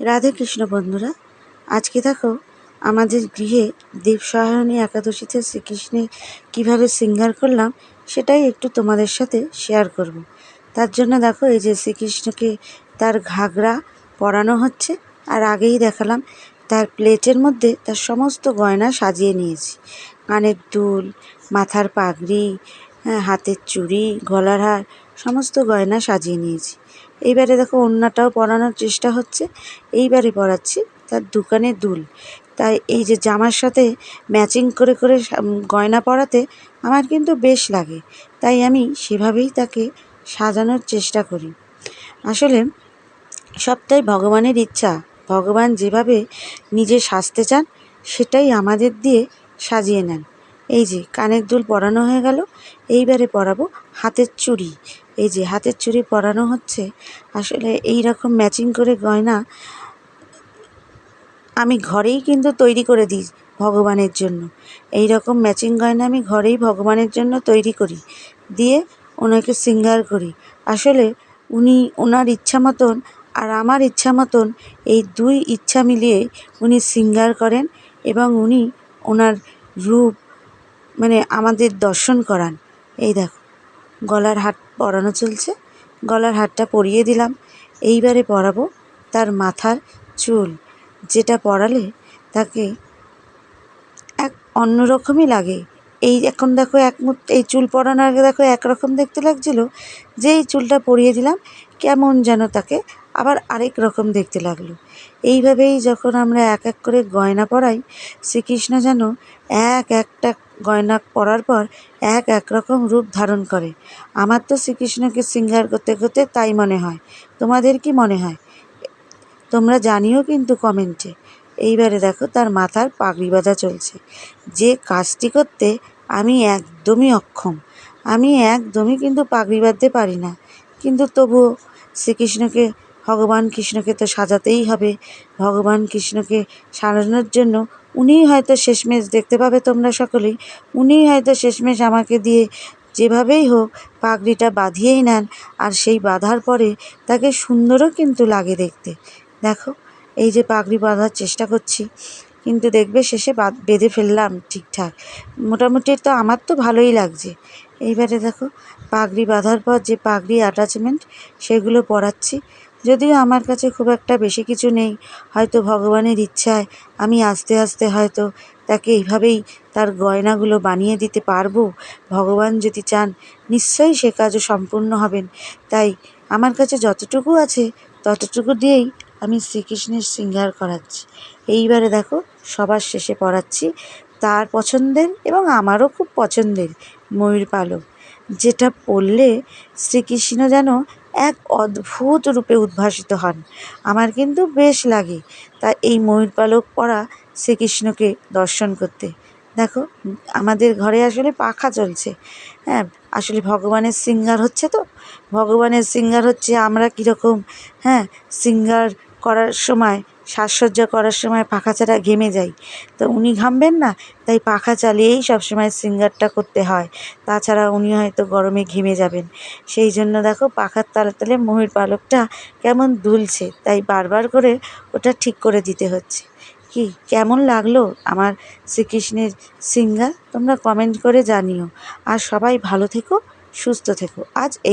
রাধে কৃষ্ণ বন্ধুরা, আজকে দেখো আমাদের গৃহে দেবসহায়নী একাদশীতে শ্রীকৃষ্ণের কীভাবে শৃঙ্গার করলাম সেটাই একটু তোমাদের সাথে শেয়ার করব। তার জন্য দেখো এই যে শ্রীকৃষ্ণকে তার ঘাগরা পরানো হচ্ছে, আর আগেই দেখালাম তার প্লেটের মধ্যে তার সমস্ত গয়না সাজিয়ে নিয়েছি। কানের দুল, মাথার পাগড়ি, হাতের চুড়ি, গলার হার, সমস্ত গয়না সাজিয়ে নিয়েছি। এইবারে দেখো ওড়নাটাও পরানোর চেষ্টা হচ্ছে। এইবারে পরাচ্ছি তার দুকানের দুল। তাই এই যে জামার সাথে ম্যাচিং করে করে গয়না পরাতে আমার কিন্তু বেশ লাগে, তাই আমি সেভাবেই তাকে সাজানোর চেষ্টা করি। আসলে সবটাই ভগবানের ইচ্ছা, ভগবান যেভাবে নিজে সাজতে চান সেটাই আমাদের দিয়ে সাজিয়ে নেন। এই যে কানের দুল পরানো হয়ে গেল, এইবারে পরাবো হাতের চুড়ি। এই যে হাতের চুড়ি পরানো হচ্ছে। আসলে এই রকম ম্যাচিং করে গয়না আমি ঘরেই কিন্তু তৈরি করে দিই ভগবানের জন্য। এই রকম ম্যাচিং গয়না আমি ঘরেই ভগবানের জন্য তৈরি করি, দিয়ে ওনাকে শৃঙ্গার করি। আসলে উনি ওনার ইচ্ছা মতন আর আমার ইচ্ছা মতন এই দুই ইচ্ছা মিলিয়ে উনি শৃঙ্গার করেন এবং উনি ওনার রূপ মানে আমাদের দর্শন করান। এই দেখো গলার হার পরানো চলছে, গলার হারটা পরিয়ে দিলাম। এইবারে পরাবো তার মাথার চুল, যেটা পরালে তাকে এক অন্যরকমই লাগে। এই এখন দেখো এই চুল পরানোর আগে দেখো একরকম দেখতে লাগছিল, যেই চুলটা পরিয়ে দিলাম কেমন যেন তাকে আবার আরেক রকম দেখতে লাগলো। এইভাবেই যখন আমরা এক এক করে গয়না পরাই, শ্রীকৃষ্ণ যেন এক একটা গয়না পরার পর এক রকম রূপ ধারণ করে। আমার তো শ্রীকৃষ্ণকে শৃঙ্গার করতে করতে তাই মনে হয়। তোমাদের কি মনে হয় তোমরা জানিও কিন্তু কমেন্টে। এইবারে দেখো তার মাথার পাগড়ি বাঁধা চলছে। যে কাজটি করতে আমি একদমই অক্ষম, আমি একদমই কিন্তু পাগড়ি বাঁধতে পারি না, কিন্তু তবুও শ্রীকৃষ্ণকে, ভগবান কৃষ্ণকে তো সাজাতেই হবে। ভগবান কৃষ্ণকে সাজানোর জন্য উনিই হয়তো শেষমেশ দেখতে পাবে তোমরা সকলেই, উনিই হয়তো শেষমেশ আমাকে দিয়ে যেভাবেই হোক পাগড়িটা বাঁধিয়েই নেন। আর সেই বাঁধার পরে তাকে সুন্দরও কিন্তু লাগে দেখতে। দেখো এই যে পাগড়ি বাঁধার চেষ্টা করছি, কিন্তু দেখবে শেষে বেঁধে ফেললাম ঠিকঠাক। মোটামুটি তো আমার তো ভালোই লাগছে। এইবারে দেখো পাগড়ি বাঁধার পর যে পাগড়ি অ্যাটাচমেন্ট সেগুলো পরাচ্ছি। যদিও আমার কাছে খুব একটা বেশি কিছু নেই, হয়তো ভগবানের ইচ্ছায় আমি আস্তে আস্তে হয়তো তাকে এইভাবেই তার গয়নাগুলো বানিয়ে দিতে পারবো। ভগবান যদি চান নিশ্চয়ই সে কাজও সম্পূর্ণ হবেন। তাই আমার কাছে যতটুকু আছে ততটুকু দিয়েই আমি শ্রীকৃষ্ণের শৃঙ্গার করাচ্ছি। এইবারে দেখো সবার শেষে পরাচ্ছি তার পছন্দের এবং আমারও খুব পছন্দের ময়ূর পালক, যেটা পরলে শ্রীকৃষ্ণ যেন এক অদ্ভুত রূপে উদ্ভাসিত হন। আমার কিন্তু বেশ লাগে তাই এই ময়ূর পালক পরা শ্রীকৃষ্ণকে দর্শন করতে। দেখো আমাদের ঘরে আসলে পাখা চলছে। হ্যাঁ, আসলে ভগবানের শৃঙ্গার হচ্ছে, তো ভগবানের শৃঙ্গার হচ্ছে, আমরা কীরকম শৃঙ্গার করার সময়, সাজসজ্জা করার সময় পাখা ছাড়া ঘেমে যাই, তো উনি ঘামবেন না, তাই পাখা চালিয়েই সবসময় শৃঙ্গারটা করতে হয়। তাছাড়া উনি হয়তো গরমে ঘেমে যাবেন, সেই জন্য দেখো পাখার তালে তালে ময়ূর পালকটা কেমন দুলছে, তাই বারবার করে ওটা ঠিক করে দিতে হচ্ছে। কি কেমন লাগলো আমার শ্রীকৃষ্ণের শৃঙ্গার তোমরা কমেন্ট করে জানিও। আর সবাই ভালো থেকো, সুস্থ থেকো। আজ এই